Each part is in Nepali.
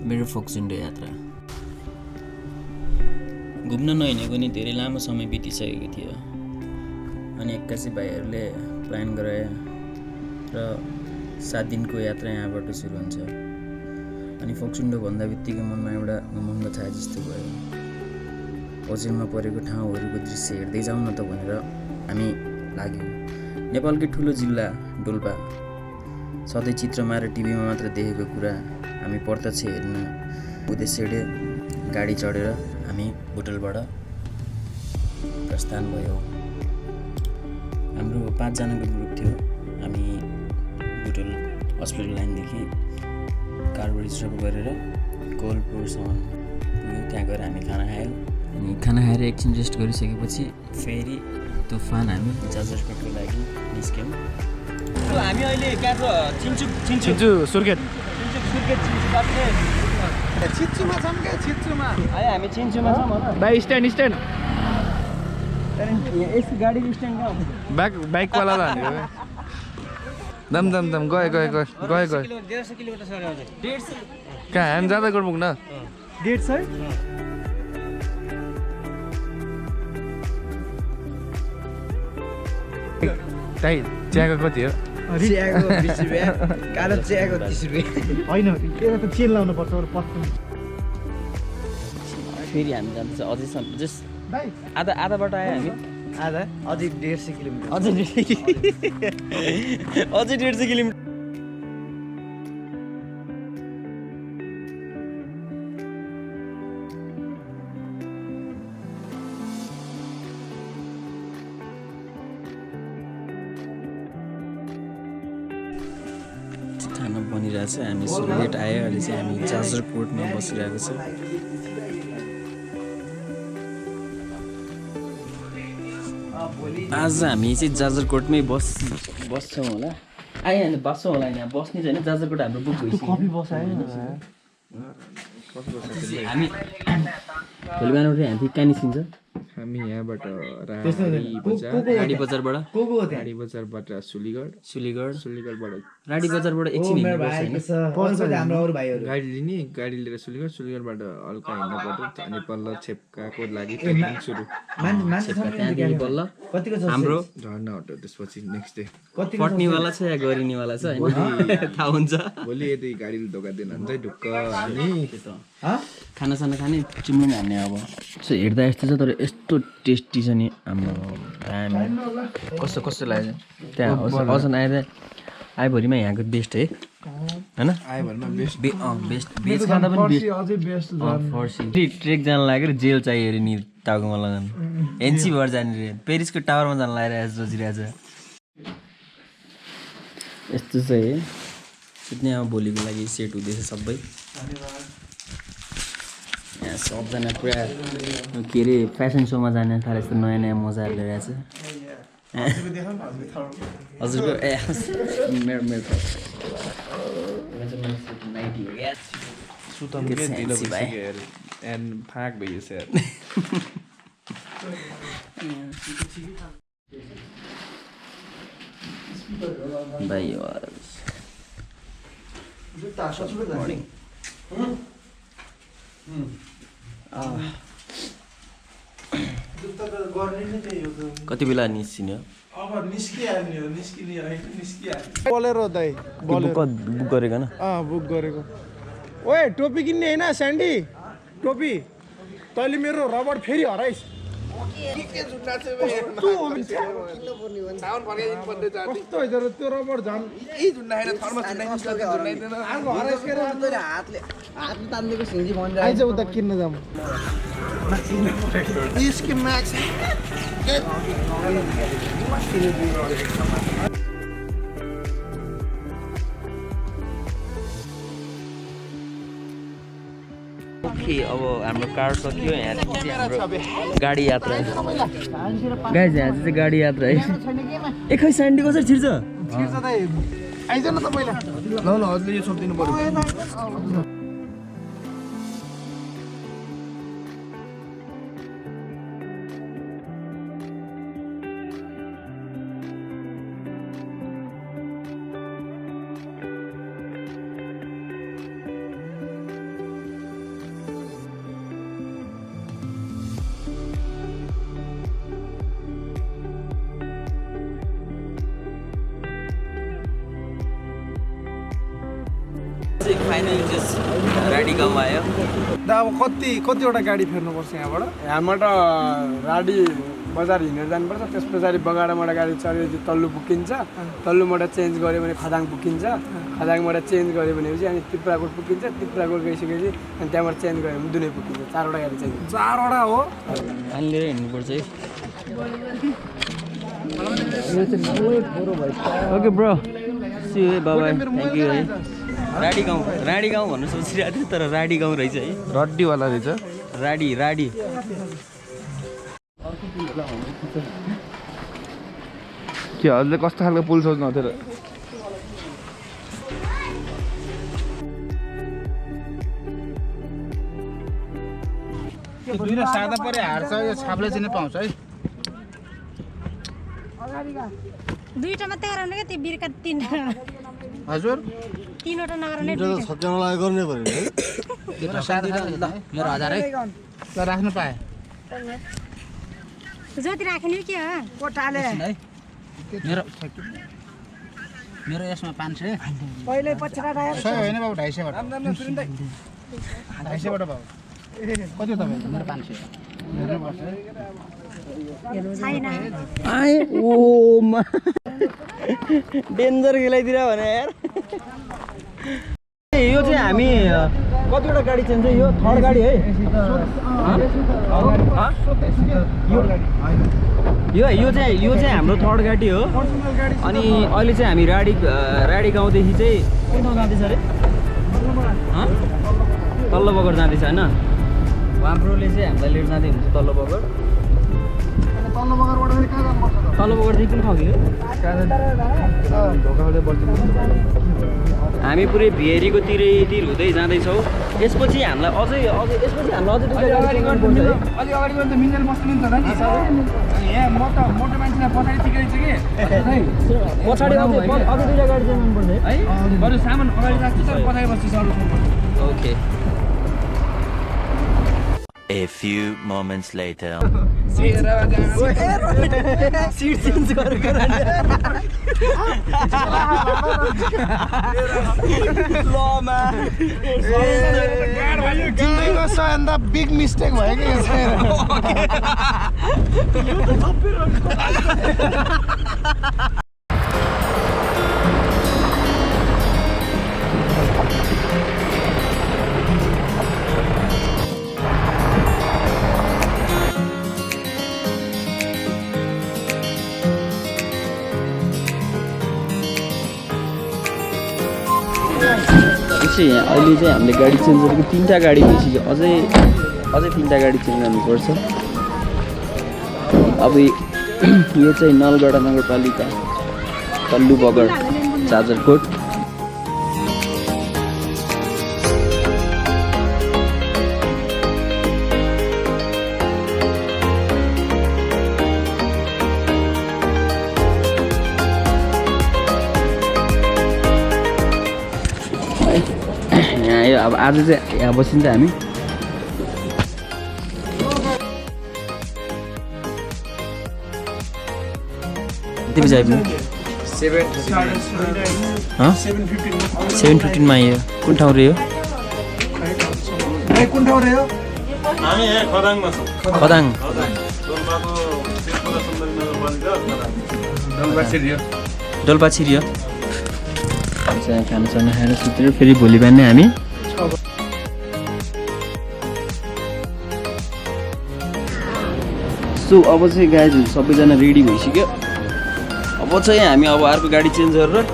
मेरो फोक्सुन्डो यात्रा घुम्न नहिँडेको नि धेरै लामो समय बितिसकेको थियो। अनि एक्कासी भाइहरूले प्लान गराए र 7 दिनको यात्रा यहाँबाट सुरु हुन्छ। अनि फोक्सुन्डो भन्दा बित्तिकै मनमा एउटा उमङ्ग छाए जस्तो भयो। ओझेलमा परेको ठाउँहरूको दृश्य हेर्दै जाउँ न त भनेर हामी लाग्यौँ। नेपालकै ठुलो जिल्ला डोल्पा सधैँ चित्रमा र टिभीमा मात्र देखेको कुरा हामी प्रत्यक्ष हेर्न उद्देश्यले गाडी चढेर हामी होटलबाट प्रस्थान भयौँ। हाम्रो 5 जनाको ग्रुप थियो। हामी होटल हस्पिटल लाइनदेखि कार रिजर्भ गरेर कोलपुरसम्म पुग्यौँ। त्यहाँ गएर हामी खाना खायौँ। अनि खाना खाएर एकछिन रेस्ट गरिसकेपछि फेरि तुफान हामी जाजरकोटको लागि निस्क्यौँ। हामी अहिले कहाँ छ? छिन्चु सुर्खेत छिन्चुमा छौँ क्या? छिन्चुमा है, हामी छिन्चुमा छौँ होला। भाइ स्ट्यान्ड यसको गाडीको स्ट्यान्ड कहाँ हुन्छ? बाइकवाला लाने दम गए 150 किलोमिटर सर आउँछ। 150 कहाँ हामी जाँदा गर्मुक न 150 त्यही चियाको कति हो? चियाको 20 रुपियाँ, कालो चियाको 30 रुपियाँ। होइन त्यसलाई त चेन लाउनु पर्छ अरू पस्छ। फेरि हामी जाँदैछ अझैसम्म जस्ट भाइ आधा बाटो आयो हामी। आधा अझै 150 किलोमिटर। अझै 150 किलोमिटर। खाना बनिरहेछ। हामी लेट आयो। अहिले चाहिँ हामी जाजरकोटमा बसिरहेको छ। आज हामी चाहिँ जाजरकोटमै बस्छौँ होला। आइहाल्नु बस्छौँ होला। यहाँ बस्ने छैन। जाजरकोट हाम्रो बुक भइसक्यो। कफी बसायो हामी भोलि बिहान उठेर हामी कहाँ निस्किन्छ? हामी यहाँबाट राडी बजारबाट को हो त्यहाँ? राडी बजारबाट सुलीगढबाट राडी बजारबाट एकछिन हिँड्नु पर्छ हैन? हाम्रो अरू भाइहरू गाडी लिने, गाडी लिएर सुलीगढबाट हल्का हिँड्नु पर्यो। अनि पल्ल छेप्काको लागि ट्रेकिङ सुरु। त्यहाँदेखि बल्ल कतिको छ? हाम्रो झर्ना होटल। त्यसपछि नेक्स्ट डे पट्नीवाला छ या गरिनेवाला छ हैन? थाहा हुन्छ। भोलि यदि गाडीले धोका दिएन भने चाहिँ ढुक्क हामी खानासाना खाने चिम्लो पनि हान्ने। अब यसो हेर्दा यस्तो छ तर यस्तो टेस्टी छ नि हाम्रो। कस्तो लाग्यो त्यहाँ? असन आइभरिमा यहाँको बेस्ट है होइन? आइभरिमा बेस्ट बेस्ट खाँदा पनि बेस्ट। अझै बेस्ट फर्सी ट्रेक जान लाग्यो जेल चाहियो अरे नि टाउकोमा लगाउनु। एनसी भएर जाने रे पेरिसको टावरमा जान लागिरहेको सोचिरहेको छ। यस्तो छ है। सुत्ने अब भोलिको लागि सेट हुँदैछ सबै। यहाँ सबजना पुरा के अरे फेसन सोमा जाने थाहा यस्तो नयाँ मजाहरू लिइरहेको छ। हजुरको मेरो एन्ड फाक भइस भाइ कति बेला निस्किने हो? बोलेरो दाइ बुक गरेको न? बुक गरेको। ओए टोपी किन्ने होइन स्यान्डी? टोपी तैँले मेरो रबर फेरि हराइस्। कस्तो होइन र त्यो रबर झन् आइज उता किन्न जाऊँ। ओके अब हाम्रो कार सक्यो। यहाँ चाहिँ हाम्रो गाडी यात्रा गाइज यहाँ चाहिँ गाडी यात्रा है। ए खै स्यान्डी कसरी छिर्छ? आइज न त पहिला। ल हजुरले यो सोधिदिनु पर्यो। फाइनली चाहिँ राडी गाउँ आयो। अब कतिवटा गाडी फेर्नुपर्छ यहाँबाट? यहाँबाट राडी बजार हिँडेर जानुपर्छ, त्यस पछाडि बगाडाबाट गाडी चढेपछि तल्लु पुगिन्छ, तल्लुबाट चेन्ज गऱ्यो भने खदाङ पुगिन्छ, खदाङबाट चेन्ज गऱ्यो भनेपछि अनि तिप्राकोट पुगिन्छ, तिप्राकोट गइसकेपछि अनि त्यहाँबाट चेन्ज गऱ्यो भने दुनै पुगिन्छ। 4वटा गाडी चेन्ज। 4वटा हो? पानी लिएर हिँड्नुपर्छ है। ओके ब्रो, सी यू है, बाबा, थ्याङ्क यू है। राडी गाउँ भन्नु सोचिरहेको थियो तर राडी गाउँ रहेछ है। रड्डीवाला रहेछ। राडी के हजुरले कस्तो खालको पुल सोच्नु थियो र? दुईवटा सादा परे हार्छ, यो छाप्ले चाहिँ पाउँछ है। दुईटा मात्रै गराउने क्या, त्यो बिर्का 3वटा। हजुर 3वटा नगराउने। सबजनालाई गर्ने पऱ्यो है। दुईवटा सादा मेरो 1000 है ल राख्नु पाए जति राख्ने के हो कोठाले है। मेरो यसमा 500 पहिले पछिका टायर 100 होइन बाबु, 250 बाट 250 बाट बाबु कति हो तपाईको? मेरो 500 छैन। आए ओमा डेन्जर खेलाइदिएर भने यार। यो चाहिँ हामी कतिवटा गाडी चेन्ज यो 3rd गाडी है। यो चाहिँ हाम्रो 3rd गाडी हो। अनि अहिले चाहिँ हामी राडी गाउँदेखि चाहिँ कुन ठाउँ जाँदैछ अरे? तल्लो बगर जाँदैछ होइन? उहाँ ब्रोले चाहिँ हामीलाई लिएर जाँदै हुन्छ तल्लो बगर। तल्लो बगरदेखि कुन ठाउँ थियो? हामी पुरै भिएरीको तिर हुँदै जाँदैछौँ। यसपछि हामीलाई अझै यसपछि हामीलाई अझै अलि अगाडि गर्नु त मिनेर बस्नु नि त नि। यहाँ मोटो मान्छेलाई पछाडि टिकेछ कि पछाडि अझै 2टा गाडी चाहिँ जानुपर्छ है। है। बरु सामान अगाडि राख्छु तर पछाडि बस्छु sir. Okay. A few moments later. Seat change गरेको लमा जिन्दगीको सबैभन्दा बिग मिस्टेक भयो कि यो चाहिँ। अहिले चाहिँ हामीले गाडी चेन्ज गरेको 3टा गाडी भइसक्यो। अझै 3टा गाडी चेन्ज गर्नुपर्छ। अब यो चाहिँ नलगढा नगरपालिका तल्लु बगर जाजरकोट। अब आज चाहिँ यहाँ बसिन्छ हामी। कति बजी आइपुग्यो? 7:15 मा आयो। कुन ठाउँ रे यो? कुन ठाउँ रे यो? हामी यहाँ खदाङमा छौँ। खदाङ डोल्पा छिरियो। खानासाना खाएर सुतेर फेरि भोलि बिहान नै हामी सो अब चाहिँ गाइजहरू सबैजना रेडी भइसक्यो। अब चाहिँ हामी अर्को गाडी चेन्ज गरेर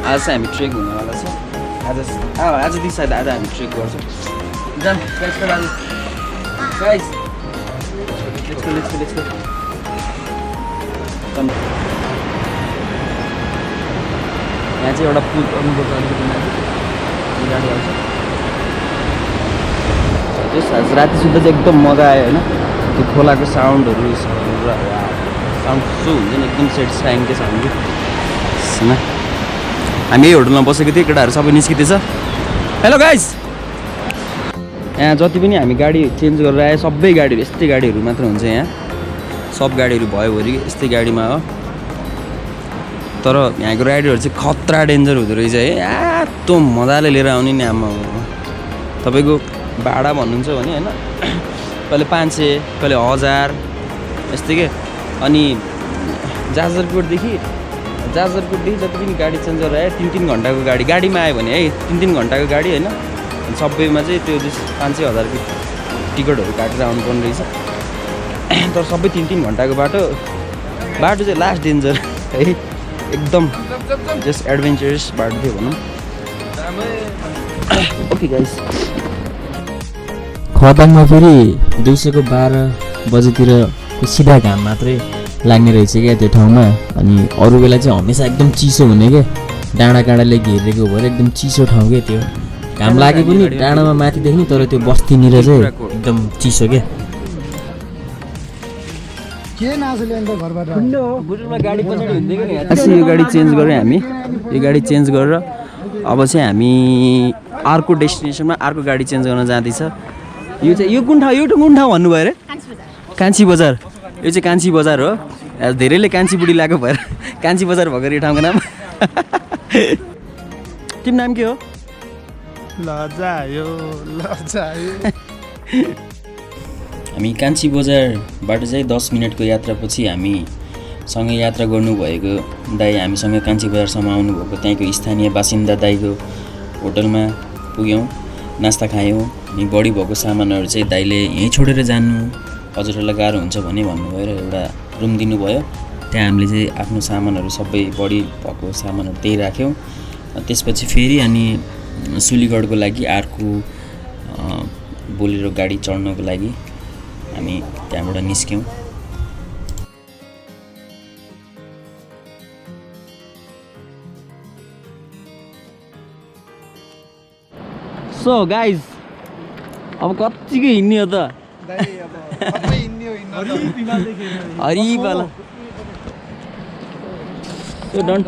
आज चाहिँ हामी ट्रेक हुनेवाला छ। आजदेखि सायद आज हामी ट्रेक गर्छौँ। जाम गाइस लेट्स गो। यहाँ चाहिँ एउटा पुल गर्नुपर्छ अलिकति माथि गाडी आउँछ। त्यस आज राति सुत्दा चाहिँ एकदम मजा आयो होइन। त्यो खोलाको साउन्डहरू साउन्ड सो हुन्छ नि, एकदम सेटिस्फाइङ के छ हामीले। हामी यही होटलमा बसेको थियौँ, केटाहरू सबै निस्किँदैछ। हेलो गाइस, यहाँ जति पनि हामी गाडी चेन्ज गरेर आयो सबै गाडीहरू यस्तै गाडीहरू मात्र हुन्छ यहाँ। सब गाडीहरू भयोभरि यस्तै गाडीमा हो। तर यहाँको राइडरहरू चाहिँ खतरा डेन्जर हुँदो रहेछ है। यस्तो मजाले लिएर आउने नि आमा। तपाईँको भाडा भन्नुहुन्छ भने होइन कहिले 500 कहिले 1000 यस्तै के। अनि जाजरकोटदेखि जति पनि गाडी चेन्ज गरेर आयो 3-3 घन्टाको गाडीमा आयो भने है 3-3 घन्टाको गाडी होइन सबैमा चाहिँ त्यो 500-1000 टिकटहरू काटेर आउनुपर्ने रहेछ। तर सबै 3-3 घन्टाको बाटो चाहिँ लास्ट डेन्जर है एकदम जस्ट एडभेन्चरस बाटो थियो भनौँ। ओके गाइस खरदाङमा फेरि 212 बजेतिर सिधा घाम मात्रै लाग्ने रहेछ क्या त्यो ठाउँमा। अनि अरू बेला चाहिँ हमेसा एकदम चिसो हुने क्या डाँडा काँडाले घेरेको भएर एकदम चिसो ठाउँ क्या त्यो। घाम लागे पनि डाँडामा माथि देख्ने तर त्यो बस्तीनिर चाहिँ एकदम चिसो क्या। यो गाडी चेन्ज गऱ्यौँ हामी। यो गाडी चेन्ज गरेर अब चाहिँ हामी अर्को डेस्टिनेसनमा अर्को गाडी चेन्ज गर्न जाँदैछ। यो कुन ठाउँ भन्नुभयो अरे? कान्छी बजार। यो चाहिँ कान्छी बजार हो। धेरैले कान्छी बुढी लगाएको भएर कान्छी बजार भएको यो ठाउँको नाम। तिम्रो नाम के हो? हामी कान्छी बजारबाट चाहिँ 10 मिनटको यात्रापछि हामी सँगै यात्रा गर्नुभएको दाइ हामीसँग कान्छी बजारसम्म आउनुभएको त्यहीँको स्थानीय बासिन्दा दाइको होटलमा पुग्यौँ, नास्ता खायौँ। अनि बढी भएको सामानहरू चाहिँ दाइले यहीँ छोडेर जानु हजुरहरूलाई गाह्रो हुन्छ भने भन्नुभयो र एउटा रुम दिनुभयो। त्यहाँ हामीले चाहिँ आफ्नो सामानहरू सबै बढी भएको सामानहरू त्यही राख्यौँ। त्यसपछि फेरि अनि सुलीगढको लागि अर्को बोलेरो गाडी चढ्नको लागि हामी त्यहाँबाट निस्क्यौँ। सो गाइज अब कतिको हिँड्ने हो त? हरिपाला don't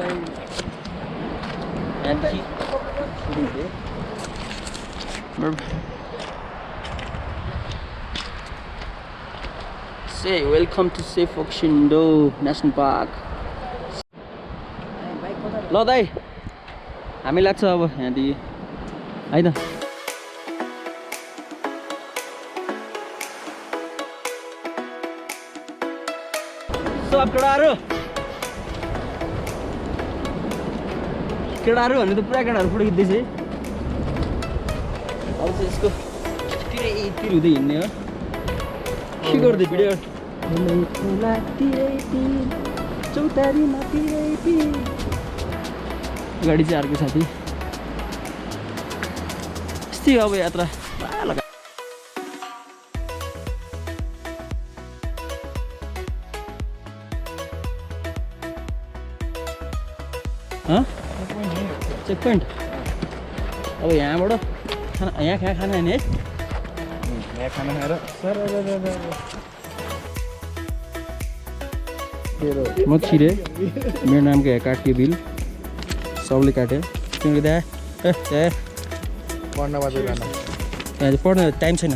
Say welcome to Sefokshindo National Park. ल दाइ हामी लाग्छ अब यहाँदेखि है त। सो अब केटाहरू भने त पुरा केटाहरू फोटो खिच्दैछ है। अब चाहिँ यसको तिर हुँदै हिँड्ने हो। के गर्दै भिडियो गाडी चाहिँ अर्को साथी यस्तै अब यात्रा चेक पोइन्ट। अब यहाँबाट यहाँ खाना नि है खाना खाएर म छिरे मेरो नामको यहाँ काट्यो बिल सबले काट्यो। तिमीले त्यहाँ पढ्न बाटो जान त्यहाँ पढ्न टाइम छैन।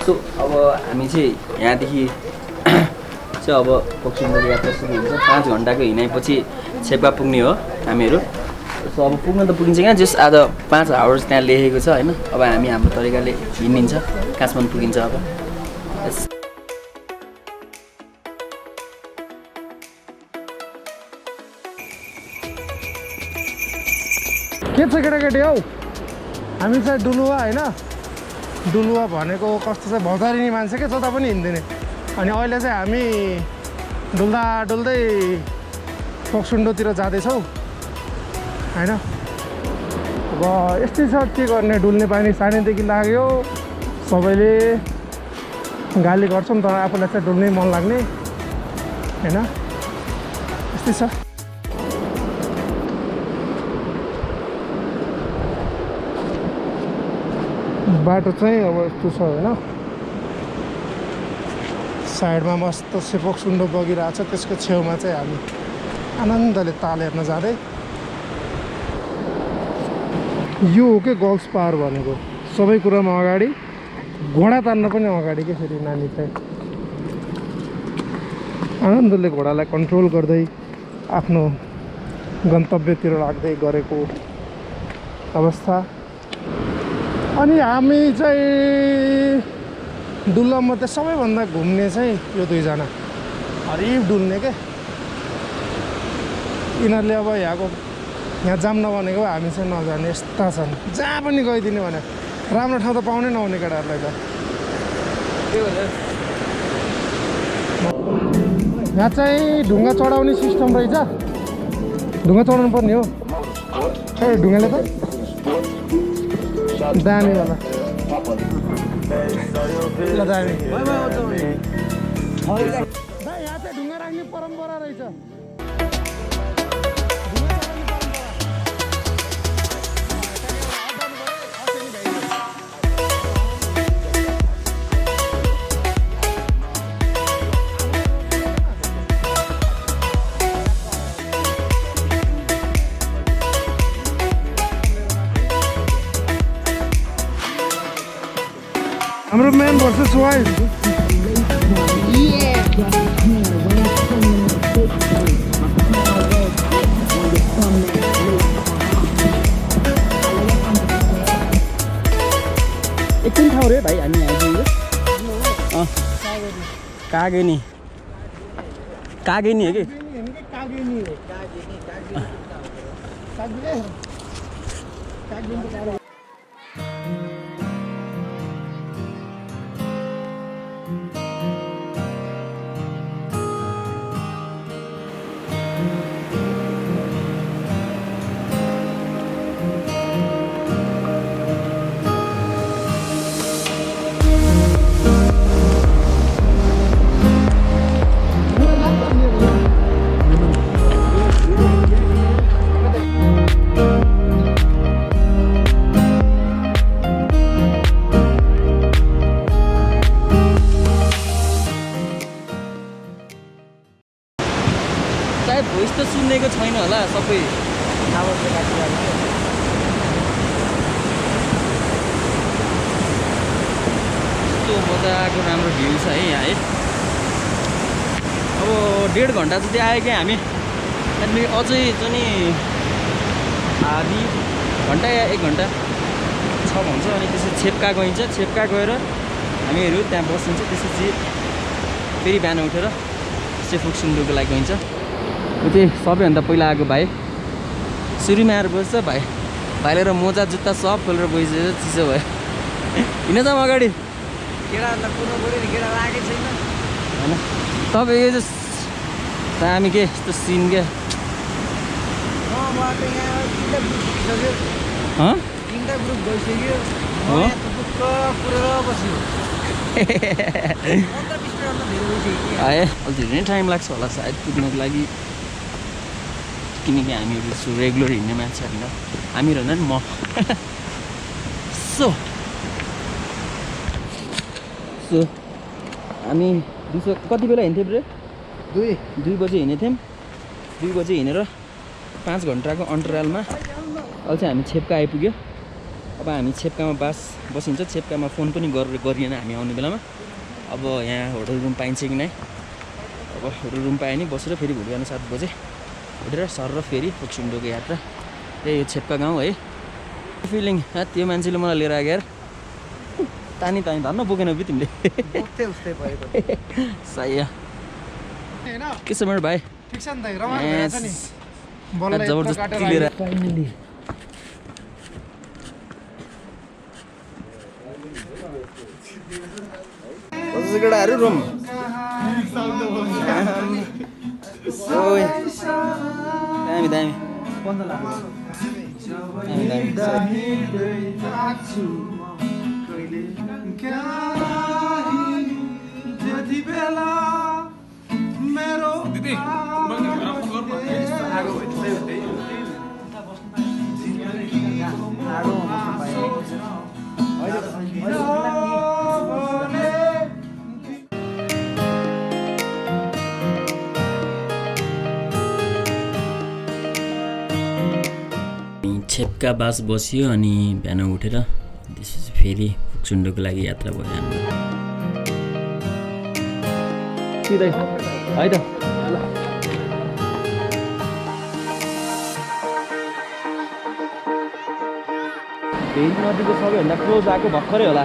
सो अब हामी चाहिँ यहाँदेखि चाहिँ अब फोक्सोङको यात्रा सुरु हुन्छ। 5 घन्टाको हिँडाइपछि छेप्का पुग्ने हो हामीहरू। सो अब पुग्न त पुगिन्छ क्या जस्ट आज 5 आवर्स त्यहाँ लेखेको छ होइन। अब हामी हाम्रो तरिकाले हिँडिन्छ काठमाडौँ पुगिन्छ अब। के छ केटाकेटी हौ हामी चाहिँ डुलुवा होइन। डुलुवा भनेको कस्तो चाहिँ भौतारिनी मान्छे के जता पनि हिँड्दिने। अनि अहिले चाहिँ हामी डुल्दै फोक्सोङतिर जाँदैछौँ होइन। अब यस्तै छ के गर्ने डुल्ने पानी सानैदेखि लाग्यो सबैले गाली गर्छौँ तर आफूलाई चाहिँ डुल्नै मन लाग्ने होइन यस्तै छ। बाटो चाहिँ अब यस्तो छ होइन। साइडमा मस्त सेफोक्सुन्डो बगिरहेको छ त्यसको छेउमा चाहिँ हामी आनन्दले ताल हेर्न जाँदै। यो हो के गर्ल्स पावर भनेको सबै कुरामा अगाडि घोडा तान्न पनि अगाडि के फेरि नानी चाहिँ आनन्दले घोडालाई कन्ट्रोल गर्दै आफ्नो गन्तव्यतिर लाग्दै गरेको अवस्था। अनि हामी चाहिँ डुल्लामध्ये सबैभन्दा घुम्ने चाहिँ यो दुईजना हरिफ डुल्ने के यिनीहरूले अब यहाँ जाम नबनेको हामी चाहिँ नजाने यस्ता छन्। जहाँ पनि गइदिने भने राम्रो ठाउँ त पाउनै नहुने केटाहरूलाई त। यहाँ चाहिँ ढुङ्गा चढाउने सिस्टम रहेछ। ढुङ्गा चढाउनु पर्ने हो ए ढुङ्गाले त दामीवाला ल दामी। यहाँ चाहिँ ढुङ्गा राख्ने परम्परा रहेछ। हाम्रो म्यान भर्सेस वाइल्ड। एकछिन ठाउँ रे भाइ हामी आइपुग्यो। कागेनी कागेनी हो कि भोइस त सुनेको छैन होला सबै टावरले काटिरहेको छ। यस्तो मजाको राम्रो भ्यू छ है यहाँ है। अब 1.5 घन्टा जति आयो क्या हामी। अनि अझै चाहिँ नि आधी घन्टा या 1 घन्टा छ भन्छ। अनि त्यसपछि छेप्का गइन्छ। छेप्का गएर हामीहरू त्यहाँ बसिन्छ। त्यसपछि फेरि बिहान उठेर सेफुक्सुन्डुको लागि गइन्छ। यो चाहिँ सबैभन्दा पहिला आएको भाइ सुरुमा आएर बस्छ। भाइले र मोजा जुत्ता सब खोलेर बसिदिएर चिसो भयो। हिँड जाउँ अगाडि। केटाहरूलाई पुर्नु पऱ्यो नि, केटा लागेको छैन होइन तपाईँ यो चाहिँ दामी के यस्तो सिन क्या। तिनवटा ग्रुप गइसक्यो। पुरेर बस्यो। 15-20 मिनटमा धेरै भइसक्यो। है अलि धेरै नै टाइम लाग्छ होला सायद पुग्नको लागि। किनकि हामीहरू रेगुलर हिँड्ने मान्छे होइन। हामीहरू होइन नि म। सो हामी कति बेला हिँड्थ्यौँ ब्रे? 2 बजे हिँडेको थियौँ। 2 बजे हिँडेर 5 घन्टाको अन्तरालमा अहिले चाहिँ हामी छेप्का आइपुग्यो। अब हामी छेप्कामा बसिन्छ। छेप्कामा फोन पनि गरिएन हामी आउने बेलामा। अब यहाँ होटल रुम पाइन्छ कि नै। अब होटल रुम पायो भने बसेर फेरि भोलि बिहान 7 बजे उठेर सर र फेरि फुक्सुन्डोको यात्रा। यो छेप्का गाउँ है। फिलिङ त्यो मान्छेले मलाई लिएर आएको यार। तानी धन्न बोकेन कि तिमीले। उस्तै भएको सही के छ मेरो भाइ? ठिक छ नि त रमाइलो भइरहेछ नि। बल्ल जबरजस्ती लिएर फाइनली केटाहरू रुम दामी दामी छेप्का बास बस्यो अनि बिहान उठेर त्यसपछि फेरि फुक्सुन्डोको लागि यात्रा भयो हाम्रो सिधै है त भेरी नदीको सबैभन्दा क्लोज आएको भर्खरै होला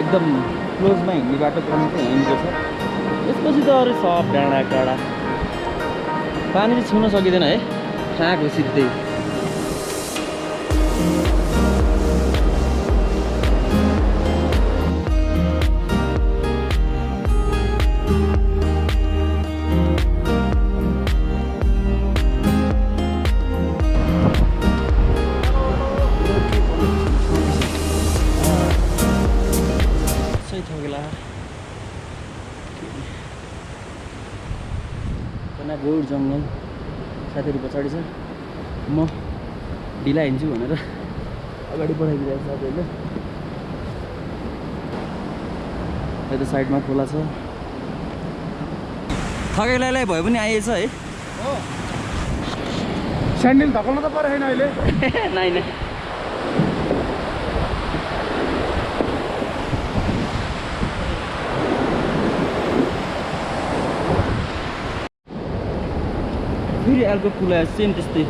एकदम क्लोजमा हिँड्ने बाटो पनि हिँडेको छ त्यसपछि त अरू सब डाँडा काँडा पानी चाहिँ छुन सकिँदैन है खाएको सिधै गोड जङ्गल साथीहरू पछाडि छ म ढिला हिँड्छु भनेर अगाडि बढाइदिरहेको साथीहरूले यता साइडमा खोला छ थकेलालाई भए पनि आइएछ है स्यान्डल धकाउनु त परेको छैन अहिले नाइ नै फेरि अर्को कुला सेम त्यस्तै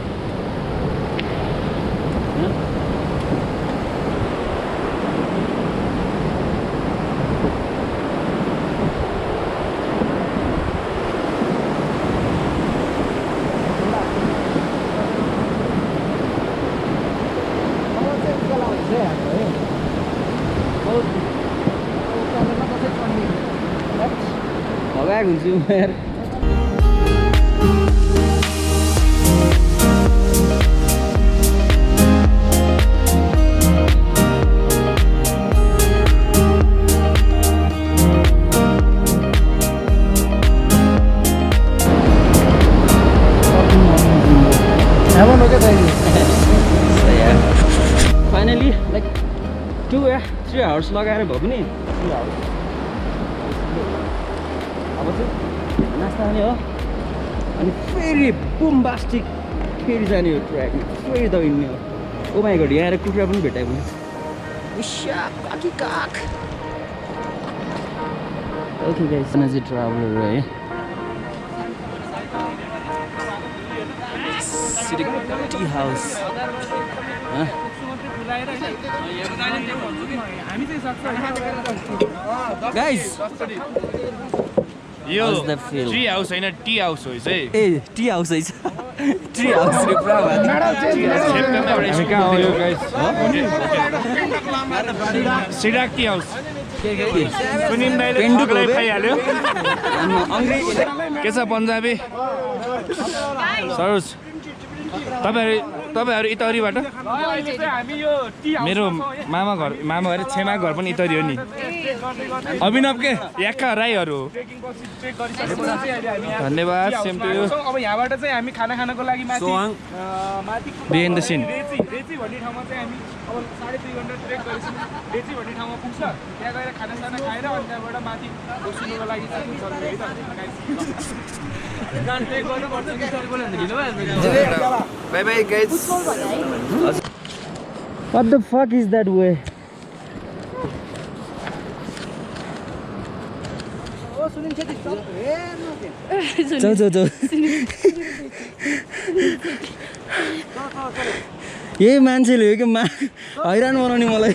भगाएको हुन्छु म यार फाइनली लाइक 2 या 3 आवर्स लगाएर भए पनि 3 आवर्स अब चाहिँ नास्ता खाने हो अनि फेरि बुम्बास्टिक फेरि जाने हो ट्र्याकमा फेरि दौडिने हो ओ माई गॉड यहाँ आएर कुखुरा पनि भेटायो भने काकी काक ओके गाइस चाहिँ ट्राभलर है टी हाउस गाइस यो ट्री हाउस होइन टी हाउस हो है ए टी हाउस है ट्री हाउस रे पुरा सिडाक टी हाउस सुनिम दाइले ठगलाई खाइहाल्यो के छ पन्जाबी सरोज तपाईँहरू इतहरीबाट मेरो मामा घर छेमा घर पनि इतहरी हो नि अभिनव के याक्का राईहरू हो धन्यवाद सेम टु यु अब यहाँबाट चाहिँ हामी खाना खानको लागि माथि बिहाइन्ड द सिन रेची भन्ने ठाउँमा चाहिँ हामी अब 2.5 घन्टा ट्रेक गरेछौँ रेची भन्ने ठाउँमा पुग्छ त्यहाँ गएर खानासाना खाएर अनि त्यहाँबाट माथि बस्नुको लागि चाहिँ by by guys What the fuck is that way? जाऊ यही मान्छेले हो कि हैरान बनाउने मलाई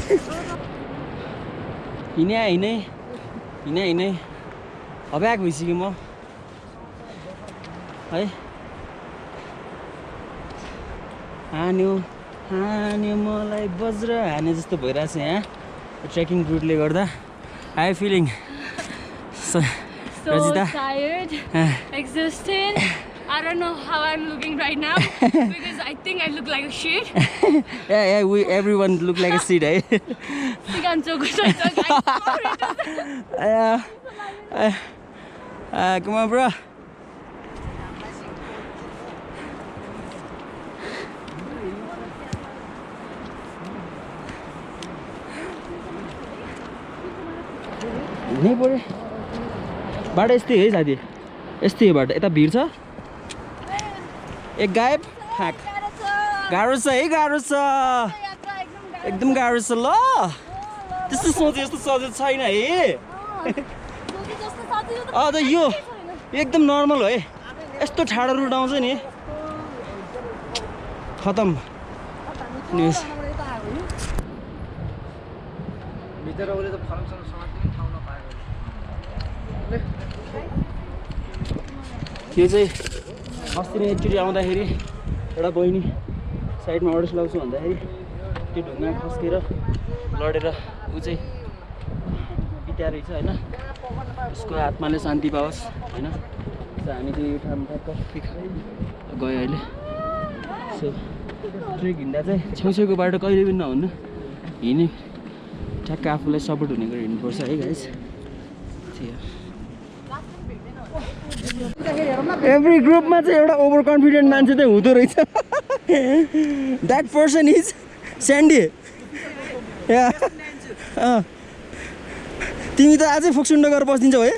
हिँडे हब्याक भइसक्यो म है हान्यो मलाई वज्र हाने जस्तो भइरहेछ यहाँ ट्रेकिङ रुटले गर्दा I feeling So tired, exhausted. I don't know how I'm looking right now because I think I look like a shit. yeah, everyone look like a shit, eh? Come on, bro. नहीं पऱ्यो बाटो यस्तै है साथी यस्तै बाटो यता भिड छ एक गायब फ्याक गाह्रो छ है गाह्रो छ एकदम गाह्रो छ ल त्यस्तो सोचे जस्तो सजिलो छैन है यो एकदम नर्मल हो है यस्तो ठाडो रुट आउँछ नि खतम न्युज यो चाहिँ अस्ति नै एकचोटि आउँदाखेरि एउटा बहिनी साइडमा अडिस लाउँछु भन्दाखेरि त्यो ढुङ्गा खस्केर लडेर ऊ चाहिँ बित्या रहेछ होइन उसको आत्माले शान्ति पाओस् होइन हामी चाहिँ यो ठाउँमा ट्याक्क गयो अहिले सो ट्रेक हिँड्दा चाहिँ छेउछेउको बाटो कहिले पनि नहुनु हिँड्ने ठ्याक्क आफूलाई सपोर्ट हुने गरी हिँड्नुपर्छ है गाइस एभ्री ग्रुपमा चाहिँ एउटा ओभर कन्फिडेन्ट मान्छे चाहिँ हुँदो रहेछ द्याट पर्सन इज स्यान्डी तिमी त अझै फोक्सुन्डो गरेर बसिदिन्छौ है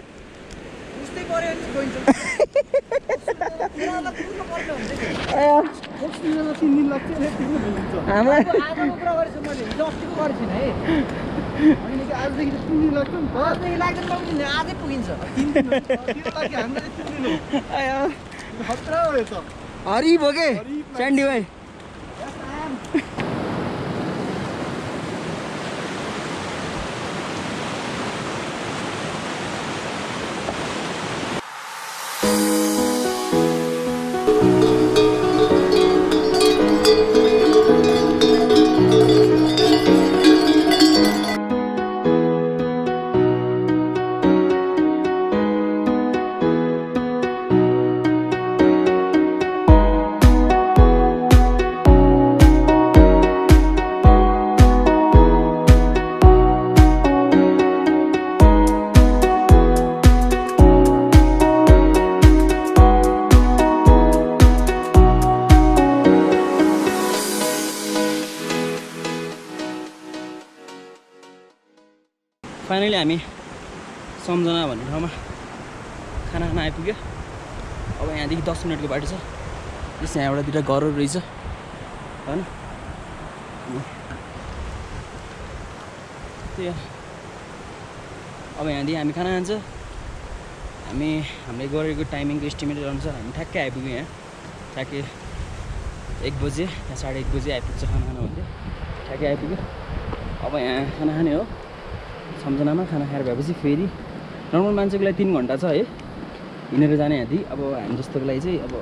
हरि भोगे स्यान्डी भाइ फाइनली हामी सम्झना भन्ने ठाउँमा खाना खान आइपुग्यो अब यहाँदेखि 10 मिनटको बाटो छ त्यस यहाँ एउटा दुइटा घरहरू रहेछ होइन त्यही अब यहाँदेखि हामी खाना खान्छ हामीले गरेको टाइमिङको एस्टिमेट अनुसार हामी ठ्याक्कै आइपुग्यौँ यहाँ ठ्याक्कै 1 बजे या 1:30 बजे आइपुग्छ खाना खाना भन्थ्यो ठ्याक्कै आइपुग्यो अब यहाँ खाना खाने हो सम्झनामा खाना खाएर भएपछि फेरि नर्मल मान्छेको लागि 3 घन्टा छ है हिँडेर जाने यहाँदेखि अब हामी जस्तोको लागि चाहिँ अब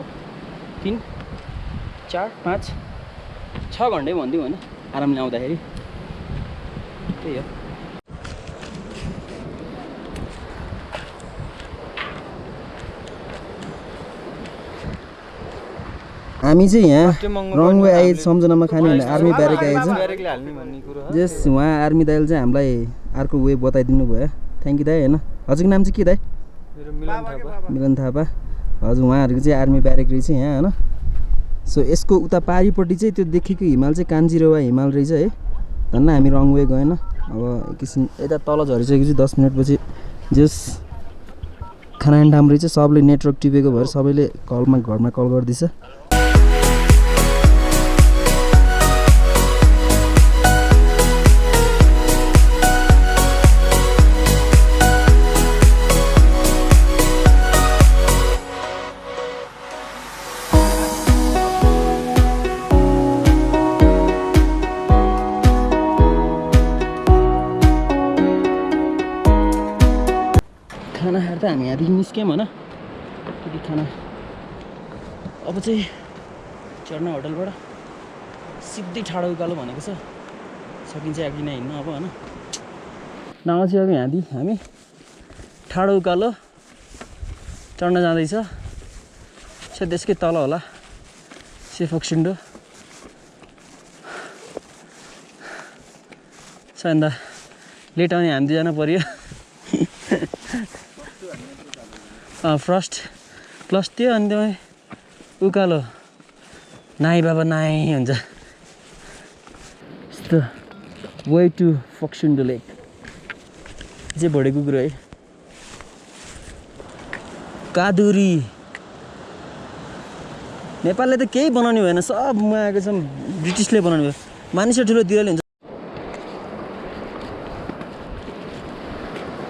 3, 4, 5, 6 घन्टै भनिदिउँ होइन आरामले आउँदाखेरि त्यही हो हामी चाहिँ यहाँ रङ वे आए सम्झनामा खाने भने आर्मी ब्यारेक आएछ जस उहाँ आर्मी दाइले चाहिँ हामीलाई अर्को वे बताइदिनु भयो थ्याङ्क यू दाइ होइन हजुरको नाम चाहिँ के दाइ मिलन थापा हजुर उहाँहरूको चाहिँ आर्मी ब्यारेक रहेछ यहाँ होइन सो यसको उता पारिपट्टि चाहिँ त्यो देखेको हिमाल चाहिँ कान्जिरवा हिमाल रहेछ है धन्न हामी रङ वे गएन अब एकैछिन यता तल झरिसकेपछि 10 मिनटपछि जस खाना खाने ठाउँ रहेछ सबले नेटवर्क टिपेको भएर सबैले घरमा कल गर्दैछ खाना खाएर त हामी यहाँदेखि निस्क्यौँ होइन त्यति खाना अब चाहिँ चढ्न होटलबाट सिधै ठाडो उकालो भनेको छ सकिन्छ या किन हिँड्नु अब होइन नआउँछ अब यहाँदेखि हामी ठाडो उकालो चढ्न जाँदैछ सायद त्यसकै तल होला सेफोक्सिन्डो सायद लेट आउने हामी दुईजना पऱ्यो फर्स्ट प्लस त्यो अनि त्यो उकालो नाइ बाबा नाइ हुन्छ यस्तो वे टु फोक्सुन्डो लेक चाहिँ भोडेको कुरो है कादुरी नेपालले त केही बनाउने भएन सब आएको छ ब्रिटिसले बनाउनु भयो मानिस ठुलो दिवाली हुन्छ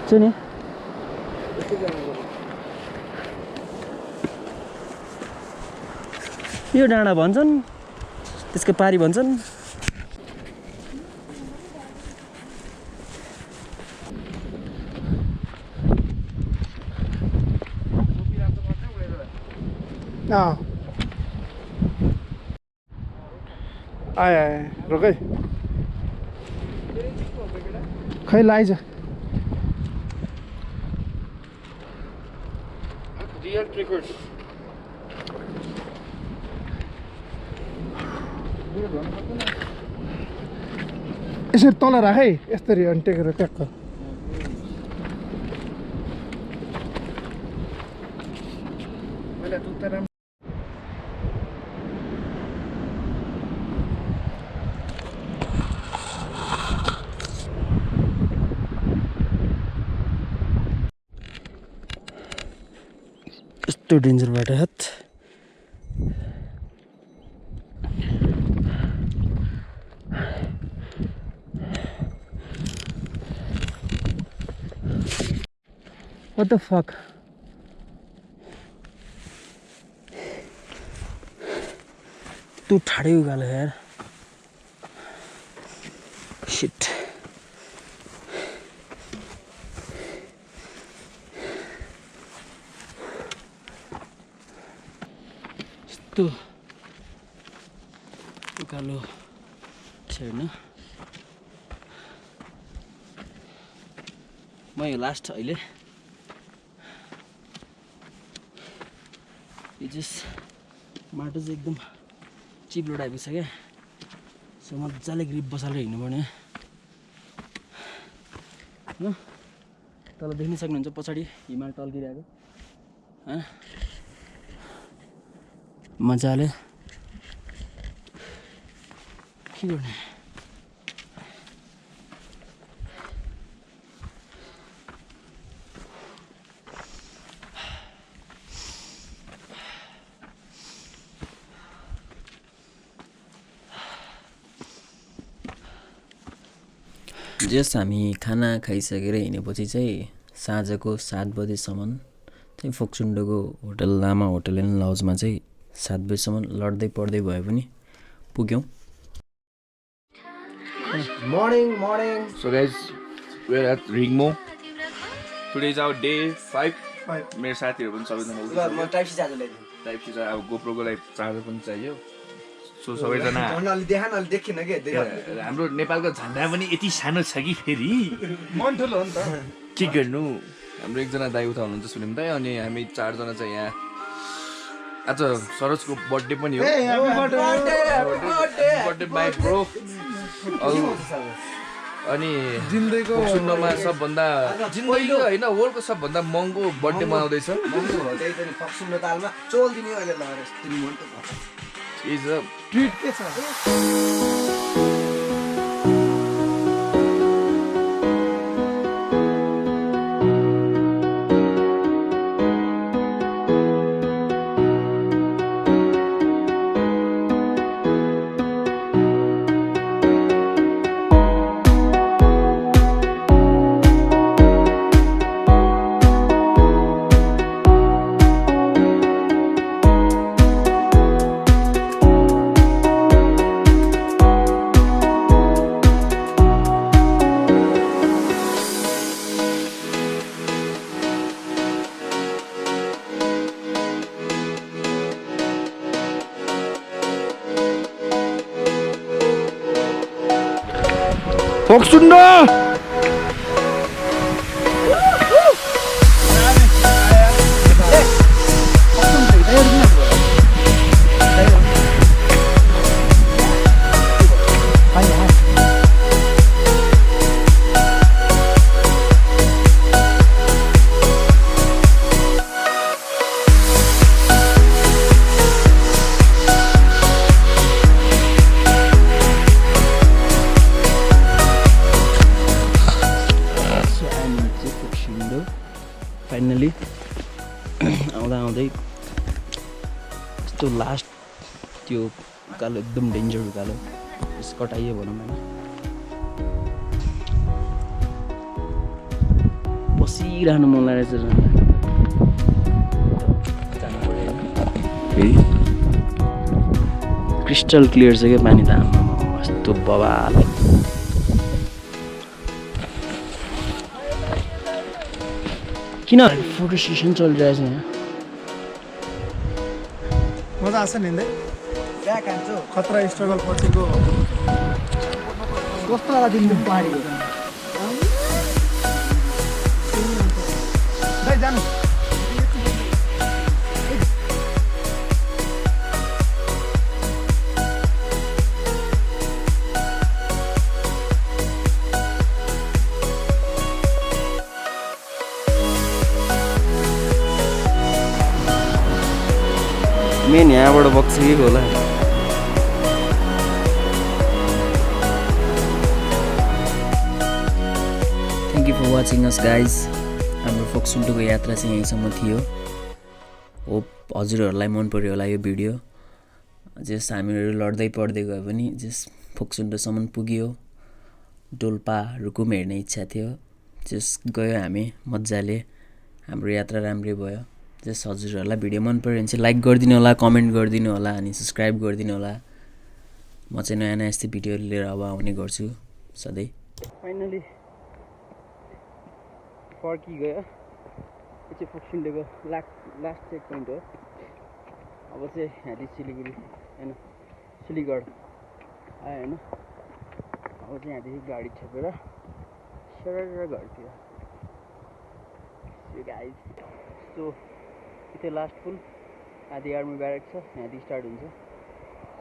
खिच्छु नि यो डाँडा भन्छन् त्यसको पारी भन्छन् आए आए रोकै खै लाइज रियल ट्रिकर्स यसरी तल राख है यसरी अनि टेकेर ट्याक्क यस्तो डेन्जर बाटो हात What the fuck? तू ठाडे उगालो यार शिट यस्तो उकालो छैन म यो लास्ट अहिले माटो चाहिँ एकदम चिप्लो टाइपको छ क्या सो मजाले ग्रिप बसालेर हिँड्नुपर्ने हो तल देख्न सक्नुहुन्छ पछाडि हिमाल टल्किरहेको मजाले के गर्ने जस हामी खाना खाइसकेर हिँडेपछि चाहिँ साँझको 7 बजेसम्म चाहिँ फोक्सुन्डोको होटल लामा होटल एन्ड लजमा चाहिँ 7 बजेसम्म लड्दै पढ्दै भए पनि पुग्यौँ Morning. So guys, we're at Ringmo. Today is our day 5. मेरो साथीहरु पनि सबैजना म टाइप सी चार्जर ल्याइदिन्छु टाइप सी अब गोप्रोको लागि चार्जर पनि चाहियो सो सबैजना अलि देखा न अलि देखिन के हाम्रो नेपालको झन्डा पनि यति सानो छ कि फेरि मन ठुलो हो नि त के गर्नु हाम्रो एकजना दाइ उता हुनुहुन्छ सुनिम दाइ अनि हामी 4 जना चाहिँ यहाँ आज सरोजको बर्थडे पनि हो बर्थडे बाइ ब्रो अनि जिन्दगीको फोक्सुन्डोमा सबभन्दा जिन्दगीको हैन वर्ल्डको सबभन्दा महँगो बर्थडे मनाउँदैछ त्यही त फोक्सुन्डो तालमा चोल दिने अहिले लगाएर यस्तो मन त इज अ ट्रिट के छ फोक्सुन्डो फाइनली आउँदा आउँदै यस्तो लास्ट त्यो उकालो एकदम डेन्जर उकालो यस कटाइयो भनौँ होइन बसिरहनु मन लागेछ जानु पर्यो फेरि क्रिस्टल क्लियर छ क्या पानी त आम्मामा कस्तो बवाल किन फोटो सेसन चलिरहेछ यहाँ मजा आछ नि खतरा स्ट्रगल पछिको कस्तो लाग्यो तिमीले पारेको दाइ जानु मेन यहाँबाट बक्सेको होला thank you for watching us guys हाम्रो फोक्सुन्टोको यात्रा चाहिँ यहीँसम्म थियो होप हजुरहरूलाई मन पर्यो होला यो भिडियो जस हामीहरू लड्दै पढ्दै गयो भने जस फोक्सुन्टोसम्म पुग्यो डोल्पाहरूको पनि हेर्ने इच्छा थियो जस गयो हामी मजाले हाम्रो यात्रा राम्रै भयो जस हजुरहरूलाई भिडियो मन पर्यो भने चाहिँ लाइक गरिदिनु होला कमेन्ट गरिदिनु होला अनि सब्सक्राइब गरिदिनु होला म चाहिँ नयाँ नयाँ यस्तै भिडियोहरू लिएर अब आउने गर्छु सधैँ फाइनली फर्किगयो यो चाहिँ फोक्सुन्टोको लास्ट चेक पोइन्ट हो अब चाहिँ यहाँदेखि सिलिगुडी होइन सिलिगढ आयो होइन अब चाहिँ यहाँदेखि गाडी छेपेर सरर घरतिर गाइज सो त्यो लास्ट पुल आदि आर्मी ब्यारेक छ यहाँदेखि स्टार्ट हुन्छ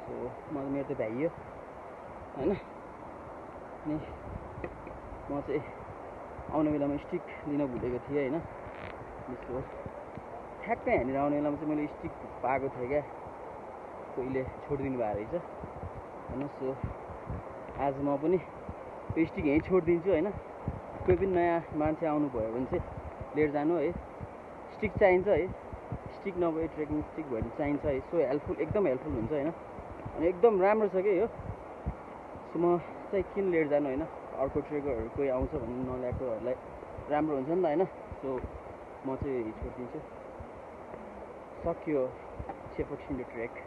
सो मेरो त भ्याइयो होइन अनि म चाहिँ आउने बेलामा स्टिक लिन भुलेको थिएँ होइन त्यसको ठ्याक्कै यहाँनिर आउने बेलामा चाहिँ मैले स्टिक पाएको थिएँ क्या कोहीले छोडिदिनु भएको रहेछ होइन सो आज म पनि त्यो स्टिक यहीँ छोडिदिन्छु होइन कोही पनि नयाँ मान्छे आउनु भयो भने चाहिँ लिएर जानु है स्टिक चाहिन्छ है स्टिक नभए ट्रेकिङ स्टिक भयो भने चाहिन्छ है सो हेल्पफुल एकदम हेल्पफुल हुन्छ होइन अनि एकदम राम्रो छ क्या यो सो म चाहिँ किन लिएर जानु होइन अर्को ट्रेकरहरू कोही आउँछ भने नल्याएकोहरूलाई राम्रो हुन्छ नि त होइन सो म चाहिँ छोडिदिन्छु सक्यो फोक्सुन्टो ट्रेक